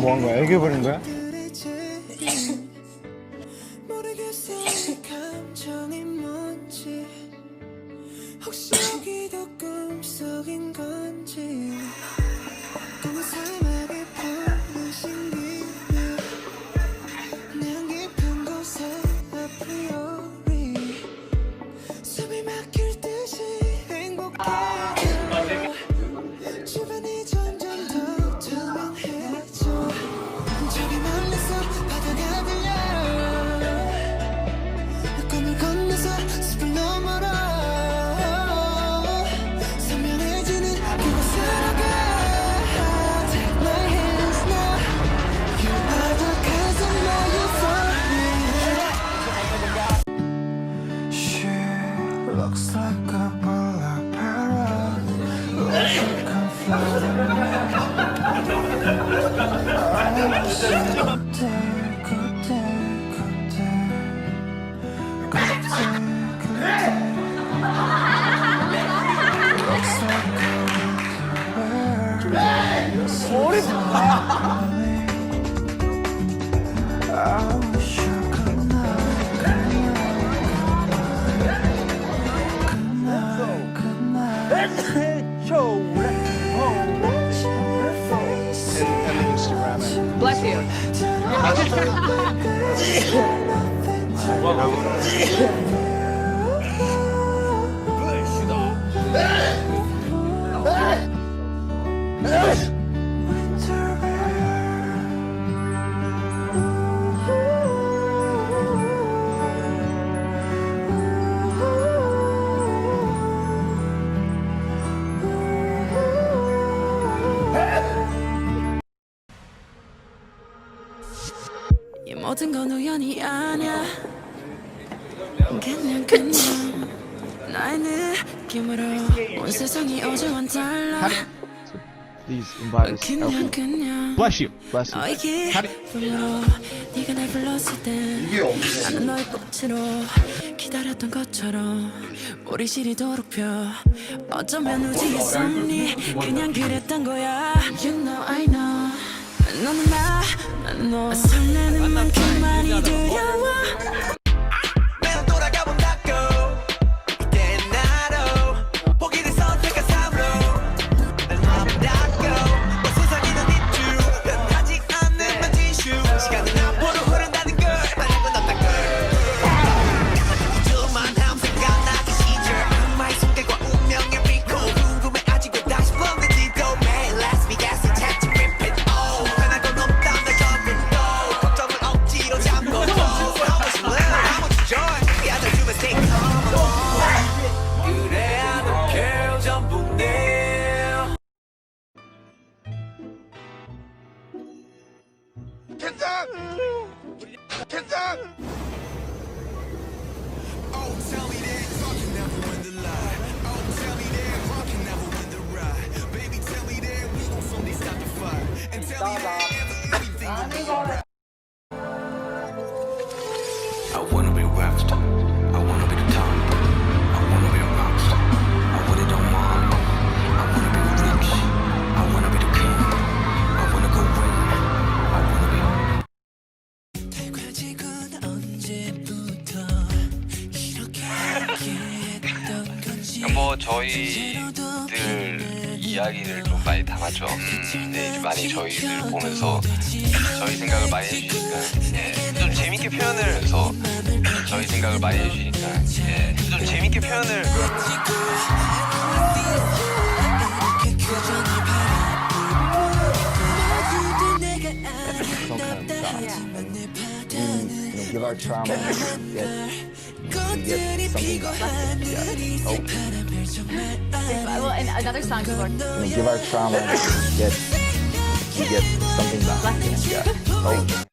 뭐 한 거야? 애교 부린 거야? 혹시 여기도 꿈속인 건지 꿈을 사막에 부르신 기분 난 깊은 곳에 아프리오리 숨이 막힐 듯이 행복해 주변이 점점 더 투명해져 저기 멀리서 바다가 들려 꿈을 건너서 숲을 넘어라 Looks like a black parrot. Looks like I'm floating good day, good day, good day. Good day, good day. Looks like I wish I could Bless you. 이 모든 건 우연이 아니야 그냥 나의 느낌으로 온 세상이 어제와는 달라 Please invite us. 그냥 Bless you. Bless you. 너의 기쁨으로 네가 날 불렀을 때 나는 너의 꽃으로 기다렸던 것처럼 우리 시리도록 펴 어쩌면 우주의 섭리 그냥 그랬던 거야 You know I know 너는 난 너 설레는 만큼 많이 두려워 내가 돌아가본다고 이때는 나로 포기를 선택한 삶으로 날 마음다고 뭐 세상이 넌 있죠 변하지 않는 만지슈 시간은 앞으로 흐른다는 걸 말하고 없단 걸 우주만 함 생각나기 시절 악마의 손길과 운명의 비코 궁금해 아직 왜 다시 뽑는지도 매일 Las Vegas을 찾지 repeat oh 변하고 높다 내 전부도 걱정을 억지로 잡고 또 How much joy 야들주면 stay calm 그래야 너 girl 전부 내 캔장! 캔장! Oh, tell me that talk can never win the lie. Oh, tell me that rock can never win the ride. Baby, tell me that we gon' someday stop the fire. And tell me that everything will be alright. I wanna be rockstar. I wanna be the top. I wanna be a rockstar. I really don't mind. I wanna be rich. I wanna be the king. I wanna go win. I wanna be. 달궈지고 언제부터 이렇게 했던 건지 뭐 저희들 이야기를 좀 많이 담았죠. 네, 이제 많이 저희들 보면서 저희 생각을 많이 해주시니까 좀 재밌게 표현을 해서 저희 생각을 많이 해주시니까 좀 재밌게 표현을 Give our trauma, get something back. Yeah. Oh. Well, and another song for Give our trauma, get something back. Bless you. Yeah. Oh.